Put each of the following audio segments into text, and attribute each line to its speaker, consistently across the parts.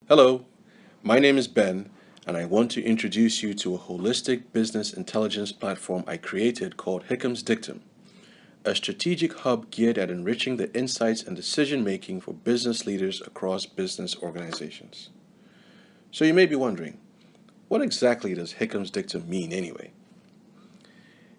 Speaker 1: Hello, my name is Ben, and I want to introduce you to a holistic business intelligence platform I created called Hickam's Dictum, a strategic hub geared at enriching the insights and decision making for business leaders across business organizations. So you may be wondering, what exactly does Hickam's Dictum mean anyway?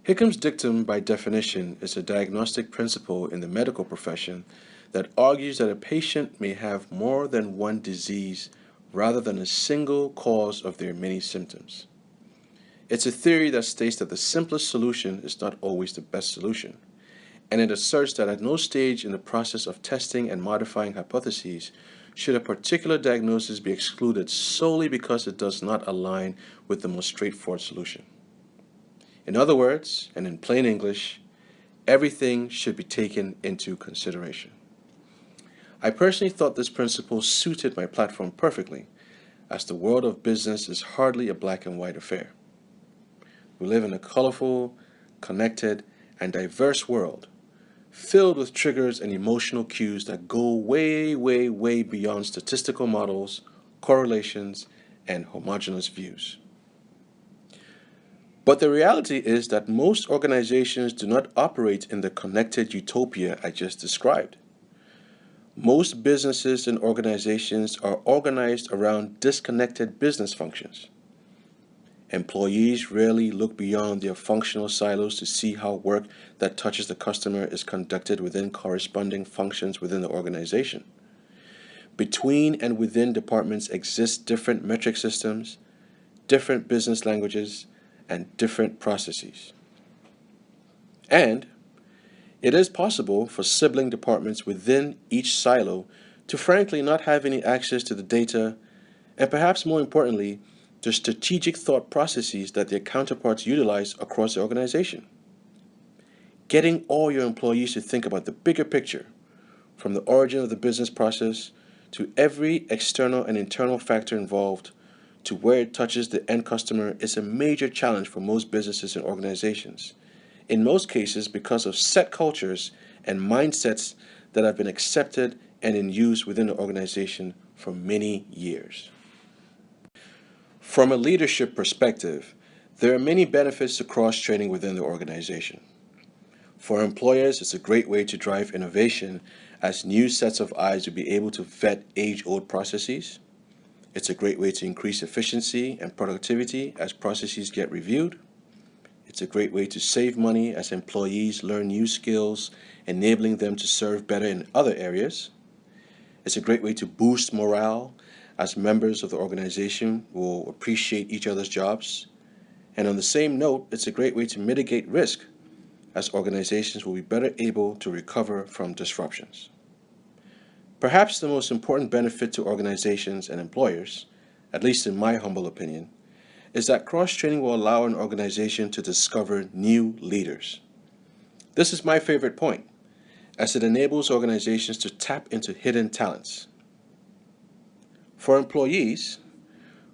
Speaker 1: Hickham's dictum, by definition, is a diagnostic principle in the medical profession that argues that a patient may have more than one disease rather than a single cause of their many symptoms. It's a theory that states that the simplest solution is not always the best solution, and it asserts that at no stage in the process of testing and modifying hypotheses should a particular diagnosis be excluded solely because it does not align with the most straightforward solution. In other words, and in plain English, everything should be taken into consideration. I personally thought this principle suited my platform perfectly, as the world of business is hardly a black and white affair. We live in a colorful, connected, and diverse world, filled with triggers and emotional cues that go way, way, way beyond statistical models, correlations, and homogeneous views. But the reality is that most organizations do not operate in the connected utopia I just described. Most businesses and organizations are organized around disconnected business functions. Employees rarely look beyond their functional silos to see how work that touches the customer is conducted within corresponding functions within the organization. Between and within departments exist different metric systems, different business languages, and different processes. And it is possible for sibling departments within each silo to frankly not have any access to the data, and perhaps more importantly, the strategic thought processes that their counterparts utilize across the organization. Getting all your employees to think about the bigger picture, from the origin of the business process to every external and internal factor involved, to where it touches the end customer, is a major challenge for most businesses and organizations. In most cases, because of set cultures and mindsets that have been accepted and in use within the organization for many years. From a leadership perspective, there are many benefits to cross-training within the organization. For employers, it's a great way to drive innovation, as new sets of eyes will be able to vet age-old processes. It's a great way to increase efficiency and productivity as processes get reviewed. It's a great way to save money as employees learn new skills, enabling them to serve better in other areas. It's a great way to boost morale as members of the organization will appreciate each other's jobs. And on the same note, it's a great way to mitigate risk as organizations will be better able to recover from disruptions. Perhaps the most important benefit to organizations and employers, at least in my humble opinion, is that cross-training will allow an organization to discover new leaders. This is my favorite point, as it enables organizations to tap into hidden talents. For employees,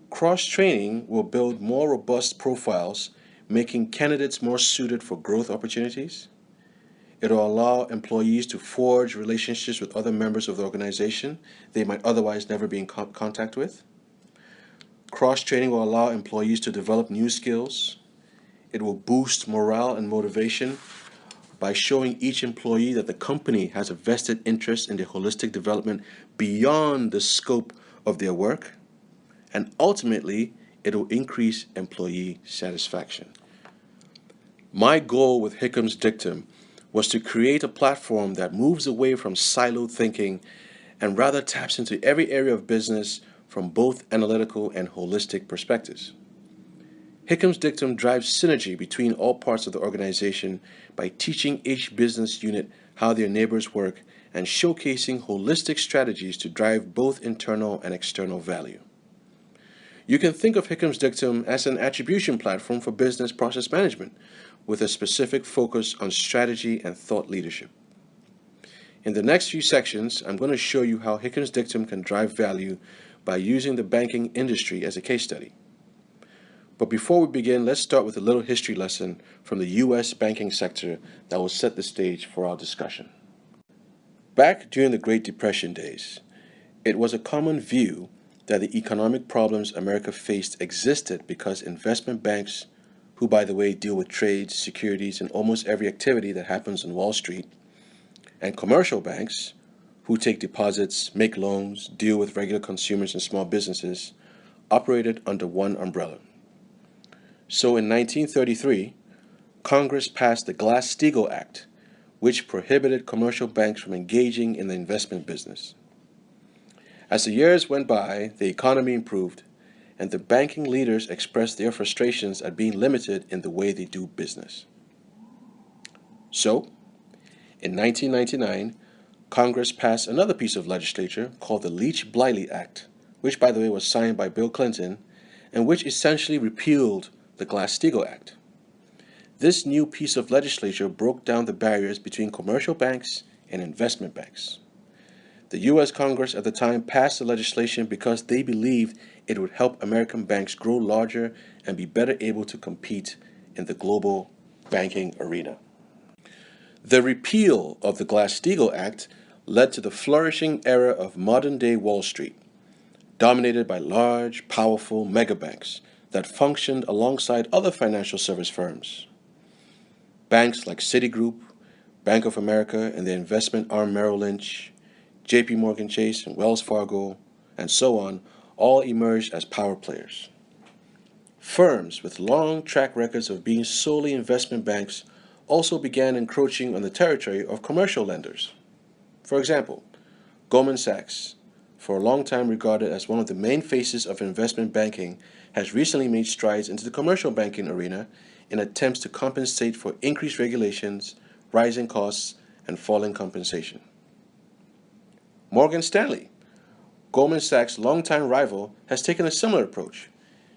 Speaker 1: cross-training will build more robust profiles, making candidates more suited for growth opportunities. It will allow employees to forge relationships with other members of the organization they might otherwise never be in contact with. Cross-training will allow employees to develop new skills. It will boost morale and motivation by showing each employee that the company has a vested interest in their holistic development beyond the scope of their work. And ultimately, it will increase employee satisfaction. My goal with Hickham's Dictum was to create a platform that moves away from siloed thinking and rather taps into every area of business from both analytical and holistic perspectives. Hickham's Dictum drives synergy between all parts of the organization by teaching each business unit how their neighbors work and showcasing holistic strategies to drive both internal and external value. You can think of Hickham's Dictum as an attribution platform for business process management, with a specific focus on strategy and thought leadership. In the next few sections, I'm going to show you how Hickham's Dictum can drive value by using the banking industry as a case study. But before we begin, let's start with a little history lesson from the U.S. banking sector that will set the stage for our discussion. Back during the Great Depression days, it was a common view that the economic problems America faced existed because investment banks, who by the way deal with trades, securities, and almost every activity that happens on Wall Street, and commercial banks, who take deposits, make loans, deal with regular consumers and small businesses, operated under one umbrella. So in 1933, Congress passed the GlassSteagall Act, which prohibited commercial banks from engaging in the investment business. As the years went by, the economy improved, and the banking leaders expressed their frustrations at being limited in the way they do business. So, in 1999, Congress passed another piece of legislation called the Leach-Bliley Act, which, by the way, was signed by Bill Clinton, and which essentially repealed the GlassSteagall Act. This new piece of legislation broke down the barriers between commercial banks and investment banks. The U.S. Congress at the time passed the legislation because they believed it would help American banks grow larger and be better able to compete in the global banking arena. The repeal of the GlassSteagall Act led to the flourishing era of modern-day Wall Street, dominated by large, powerful megabanks that functioned alongside other financial service firms. Banks like Citigroup, Bank of America, and their investment arm Merrill Lynch, J.P. Morgan Chase, and Wells Fargo, and so on, all emerged as power players. Firms with long track records of being solely investment banks also began encroaching on the territory of commercial lenders. For example, Goldman Sachs, for a long time regarded as one of the main faces of investment banking, has recently made strides into the commercial banking arena in attempts to compensate for increased regulations, rising costs, and falling compensation. Morgan Stanley, Goldman Sachs' longtime rival, has taken a similar approach,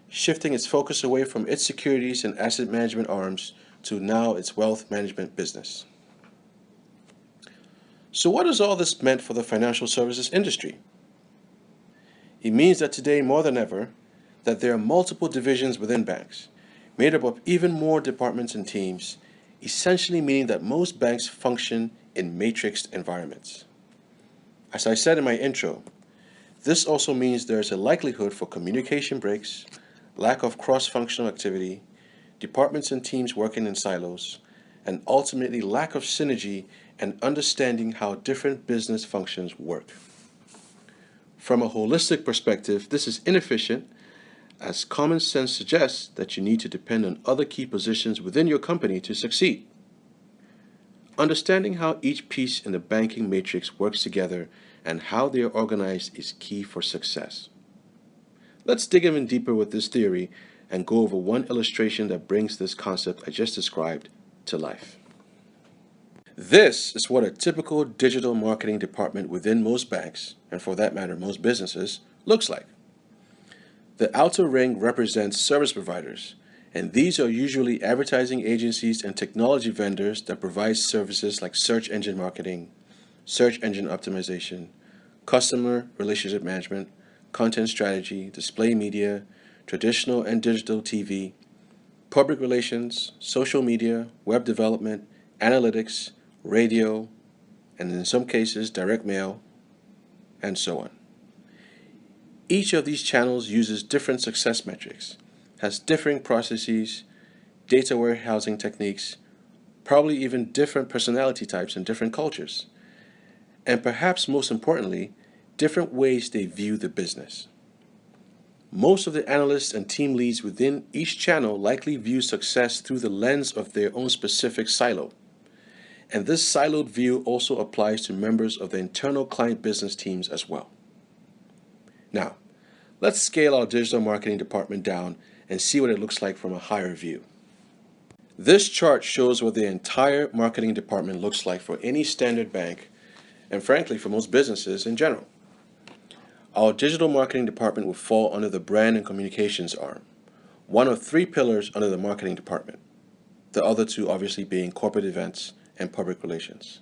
Speaker 1: shifting its focus away from its securities and asset management arms to now its wealth management business. So what has all this meant for the financial services industry? It means that today, more than ever, that there are multiple divisions within banks, made up of even more departments and teams, essentially meaning that most banks function in matrixed environments. As I said in my intro, this also means there is a likelihood for communication breaks, lack of cross-functional activity, departments and teams working in silos, and ultimately lack of synergy and understanding how different business functions work. From a holistic perspective, this is inefficient, as common sense suggests that you need to depend on other key positions within your company to succeed. Understanding how each piece in the banking matrix works together and how they are organized is key for success. Let's dig even deeper with this theory and go over one illustration that brings this concept I just described to life. This is what a typical digital marketing department within most banks, and for that matter most businesses, looks like. The outer ring represents service providers, and these are usually advertising agencies and technology vendors that provide services like search engine marketing, search engine optimization, customer relationship management, content strategy, display media, traditional and digital TV, public relations, social media, web development, analytics, radio, and in some cases direct mail, and so on. Each of these channels uses different success metrics, has differing processes, data warehousing techniques, probably even different personality types and different cultures, and perhaps most importantly, different ways they view the business. Most of the analysts and team leads within each channel likely view success through the lens of their own specific silo. And this siloed view also applies to members of the internal client business teams as well. Now, let's scale our digital marketing department down and see what it looks like from a higher view. This chart shows what the entire marketing department looks like for any standard bank, and frankly for most businesses in general. Our digital marketing department will fall under the brand and communications arm, one of three pillars under the marketing department, the other two obviously being corporate events and public relations.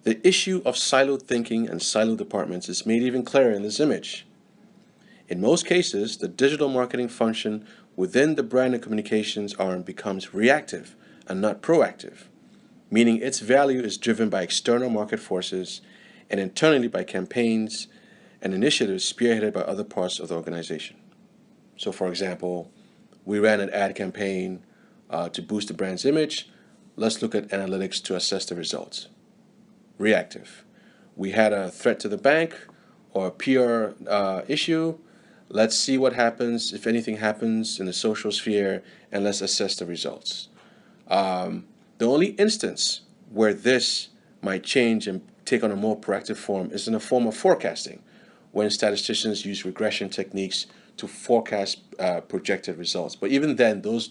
Speaker 1: The issue of siloed thinking and siloed departments is made even clearer in this image. In most cases, the digital marketing function within the brand and communications arm becomes reactive and not proactive, meaning its value is driven by external market forces and internally by campaigns and initiatives spearheaded by other parts of the organization. So, for example, we ran an ad campaign to boost the brand's image. Let's look at analytics to assess the results. Reactive. We had a threat to the bank or a PR issue. Let's see what happens, if anything happens in the social sphere, and let's assess the results. The only instance where this might change and take on a more proactive form is in the form of forecasting, when statisticians use regression techniques to forecast projected results. But even then, those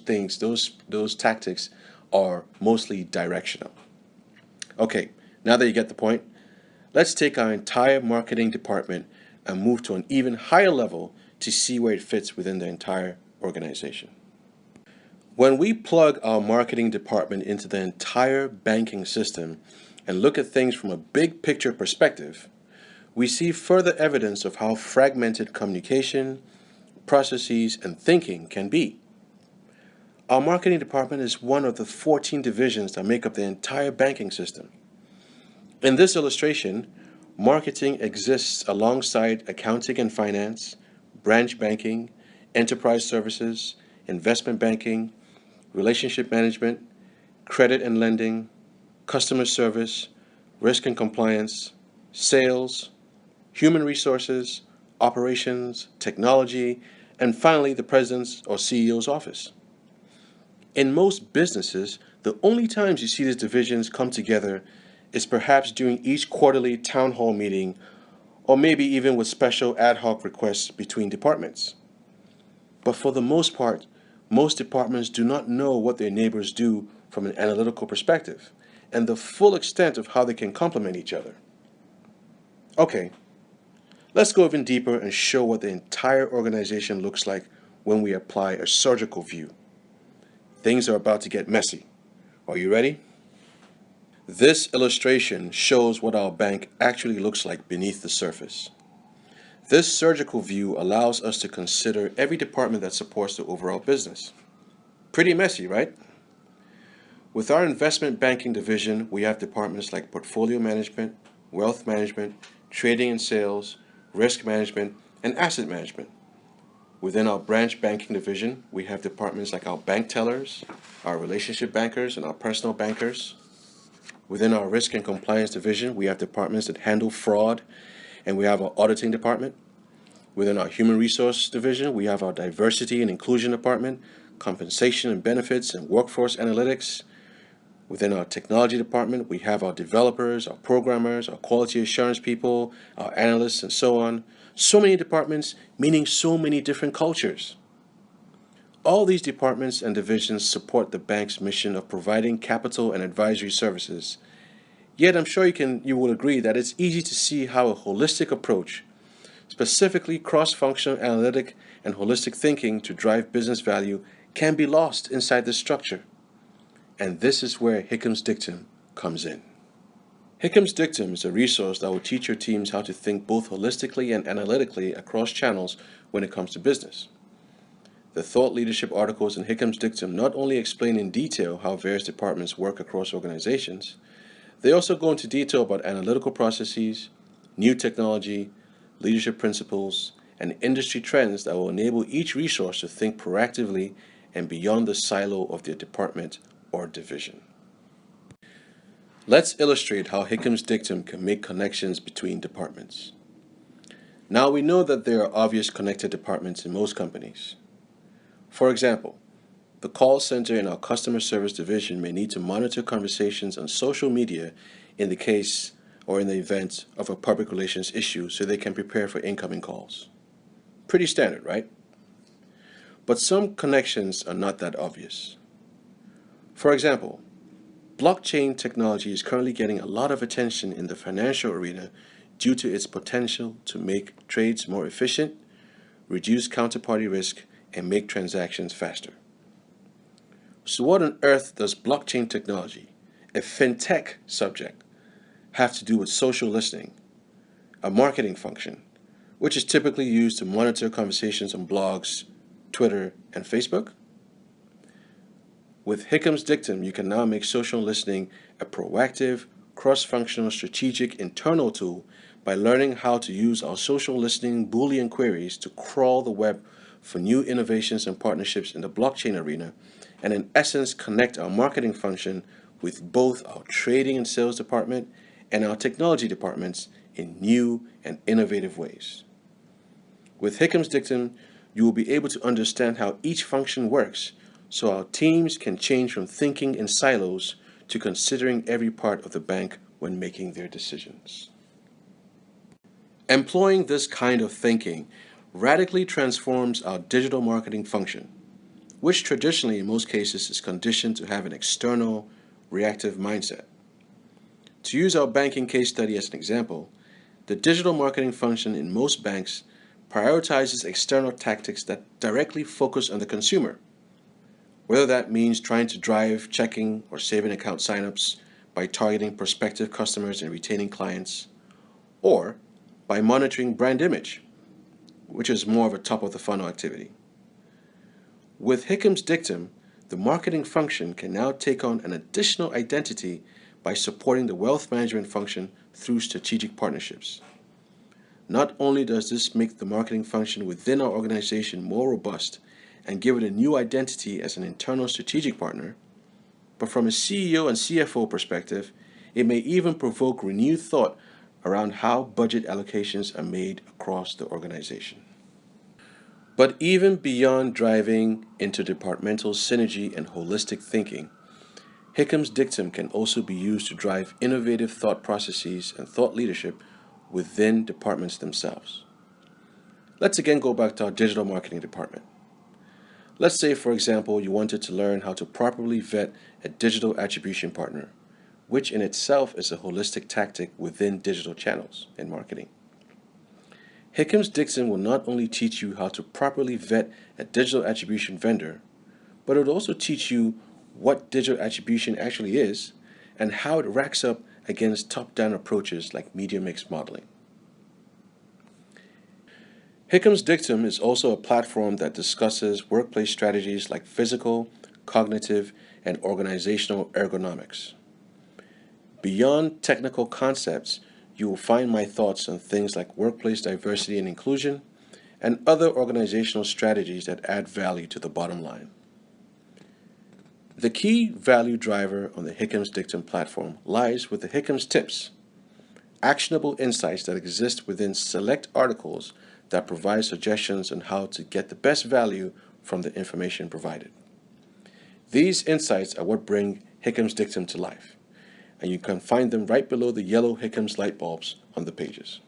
Speaker 1: tactics are mostly directional. Okay, now that you get the point, let's take our entire marketing department and move to an even higher level to see where it fits within the entire organization. When we plug our marketing department into the entire banking system and look at things from a big picture perspective, we see further evidence of how fragmented communication, processes, and thinking can be. Our marketing department is one of the 14 divisions that make up the entire banking system. In this illustration, marketing exists alongside accounting and finance, branch banking, enterprise services, investment banking, relationship management, credit and lending, customer service, risk and compliance, sales, human resources, operations, technology, and finally the president's or CEO's office. In most businesses, the only times you see these divisions come together is perhaps during each quarterly town hall meeting, or maybe even with special ad hoc requests between departments. But for the most part, most departments do not know what their neighbors do from an analytical perspective, and the full extent of how they can complement each other. Okay, let's go even deeper and show what the entire organization looks like when we apply a surgical view. Things are about to get messy. Are you ready? This illustration shows what our bank actually looks like beneath the surface. This surgical view allows us to consider every department that supports the overall business. Pretty messy, right? With our investment banking division, we have departments like portfolio management, wealth management, trading and sales, risk management, and asset management. Within our branch banking division, we have departments like our bank tellers, our relationship bankers, and our personal bankers. Within our risk and compliance division, we have departments that handle fraud, and we have our auditing department. Within our human resource division, we have our diversity and inclusion department, compensation and benefits, and workforce analytics. Within our technology department, we have our developers, our programmers, our quality assurance people, our analysts, and so on. So many departments, meaning so many different cultures. All these departments and divisions support the bank's mission of providing capital and advisory services. Yet I'm sure you will agree that it's easy to see how a holistic approach, specifically cross-functional analytic and holistic thinking to drive business value, can be lost inside this structure. And this is where Hickam's Dictum comes in. Hickham's Dictum is a resource that will teach your teams how to think both holistically and analytically across channels when it comes to business. The thought leadership articles in Hickham's Dictum not only explain in detail how various departments work across organizations, they also go into detail about analytical processes, new technology, leadership principles, and industry trends that will enable each resource to think proactively and beyond the silo of their department or division. Let's illustrate how Hickham's Dictum can make connections between departments. Now we know that there are obvious connected departments in most companies. For example, the call center in our customer service division may need to monitor conversations on social media in the case or in the event of a public relations issue so they can prepare for incoming calls. Pretty standard, right? But some connections are not that obvious. For example, blockchain technology is currently getting a lot of attention in the financial arena due to its potential to make trades more efficient, reduce counterparty risk, and make transactions faster. So what on earth does blockchain technology, a fintech subject, have to do with social listening, a marketing function, which is typically used to monitor conversations on blogs, Twitter, and Facebook? With Hickham's Dictum, you can now make social listening a proactive, cross-functional, strategic internal tool by learning how to use our social listening Boolean queries to crawl the web for new innovations and partnerships in the blockchain arena, and in essence connect our marketing function with both our trading and sales department and our technology departments in new and innovative ways. With Hickam's Dictum, you will be able to understand how each function works, so our teams can change from thinking in silos to considering every part of the bank when making their decisions. Employing this kind of thinking radically transforms our digital marketing function, which traditionally in most cases is conditioned to have an external, reactive mindset. To use our banking case study as an example, the digital marketing function in most banks prioritizes external tactics that directly focus on the consumer, whether that means trying to drive checking or saving account signups by targeting prospective customers and retaining clients, or by monitoring brand image, which is more of a top-of-the-funnel activity. With Hickham's Dictum, the marketing function can now take on an additional identity by supporting the wealth management function through strategic partnerships. Not only does this make the marketing function within our organization more robust and give it a new identity as an internal strategic partner, but from a CEO and CFO perspective, it may even provoke renewed thought around how budget allocations are made across the organization. But even beyond driving interdepartmental synergy and holistic thinking, Hickham's Dictum can also be used to drive innovative thought processes and thought leadership within departments themselves. Let's again go back to our digital marketing department. Let's say, for example, you wanted to learn how to properly vet a digital attribution partner, which in itself is a holistic tactic within digital channels in marketing. Hickham's Dictum will not only teach you how to properly vet a digital attribution vendor, but it will also teach you what digital attribution actually is and how it racks up against top-down approaches like media mix modeling. Hickham's Dictum is also a platform that discusses workplace strategies like physical, cognitive, and organizational ergonomics. Beyond technical concepts, you will find my thoughts on things like workplace diversity and inclusion and other organizational strategies that add value to the bottom line. The key value driver on the Hickham's Dictum platform lies with the Hickham's Tips, actionable insights that exist within select articles that provide suggestions on how to get the best value from the information provided. These insights are what bring Hickham's Dictum to life, and you can find them right below the yellow Hickham's light bulbs on the pages.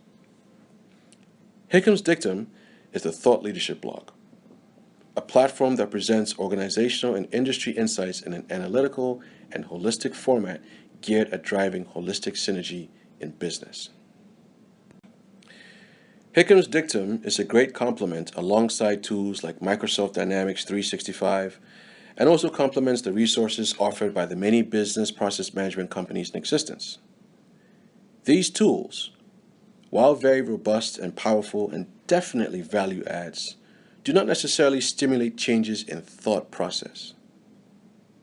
Speaker 1: Hickham's Dictum is the thought leadership blog, a platform that presents organizational and industry insights in an analytical and holistic format geared at driving holistic synergy in business. Hickham's Dictum is a great complement alongside tools like Microsoft Dynamics 365 and also complements the resources offered by the many business process management companies in existence. These tools, while very robust and powerful and definitely value adds, do not necessarily stimulate changes in thought process.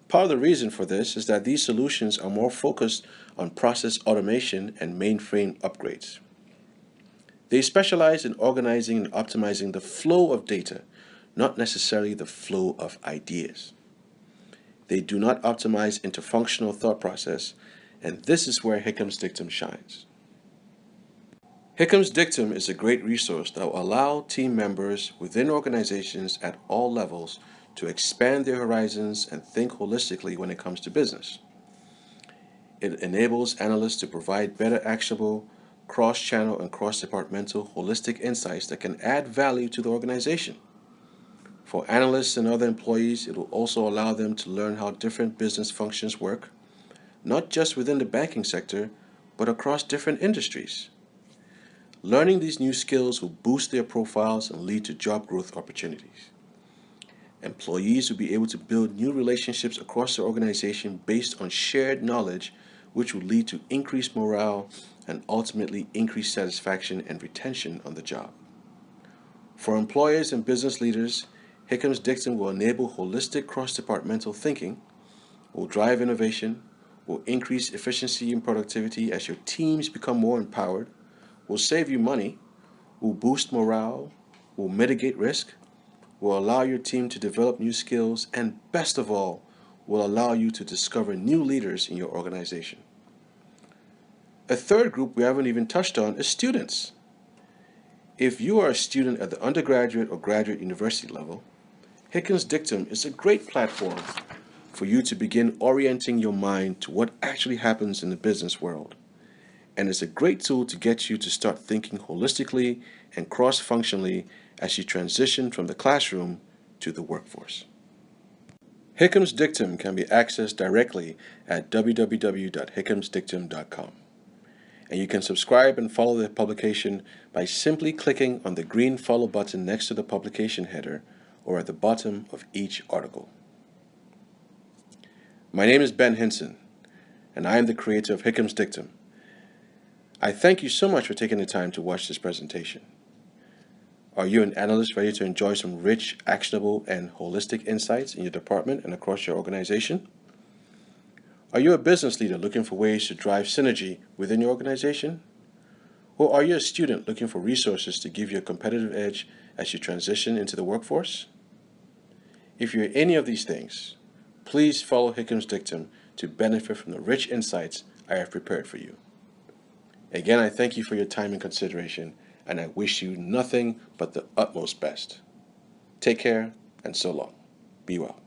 Speaker 1: Part of the reason for this is that these solutions are more focused on process automation and mainframe upgrades. They specialize in organizing and optimizing the flow of data, not necessarily the flow of ideas. They do not optimize interfunctional thought process, and this is where Hickham's Dictum shines. Hickham's Dictum is a great resource that will allow team members within organizations at all levels to expand their horizons and think holistically when it comes to business. It enables analysts to provide better actionable, cross-channel and cross-departmental holistic insights that can add value to the organization. For analysts and other employees, it will also allow them to learn how different business functions work, not just within the banking sector, but across different industries. Learning these new skills will boost their profiles and lead to job growth opportunities. Employees will be able to build new relationships across the organization based on shared knowledge, which will lead to increased morale and ultimately increased satisfaction and retention on the job. For employers and business leaders, Hickham's Dictum will enable holistic cross-departmental thinking, will drive innovation, will increase efficiency and productivity as your teams become more empowered, will save you money, will boost morale, will mitigate risk, will allow your team to develop new skills, and best of all, will allow you to discover new leaders in your organization. A third group we haven't even touched on is students. If you are a student at the undergraduate or graduate university level, Hickam's Dictum is a great platform for you to begin orienting your mind to what actually happens in the business world. And it's a great tool to get you to start thinking holistically and cross-functionally as you transition from the classroom to the workforce. Hickam's Dictum can be accessed directly at www.hickamsdictum.com. And you can subscribe and follow the publication by simply clicking on the green follow button next to the publication header or at the bottom of each article. My name is Ben Hinson, and I am the creator of Hickam's Dictum. I thank you so much for taking the time to watch this presentation. Are you an analyst ready to enjoy some rich, actionable, and holistic insights in your department and across your organization? Are you a business leader looking for ways to drive synergy within your organization? Or are you a student looking for resources to give you a competitive edge as you transition into the workforce? If you're any of these things, please follow Hickam's Dictum to benefit from the rich insights I have prepared for you. Again, I thank you for your time and consideration, and I wish you nothing but the utmost best. Take care, and so long. Be well.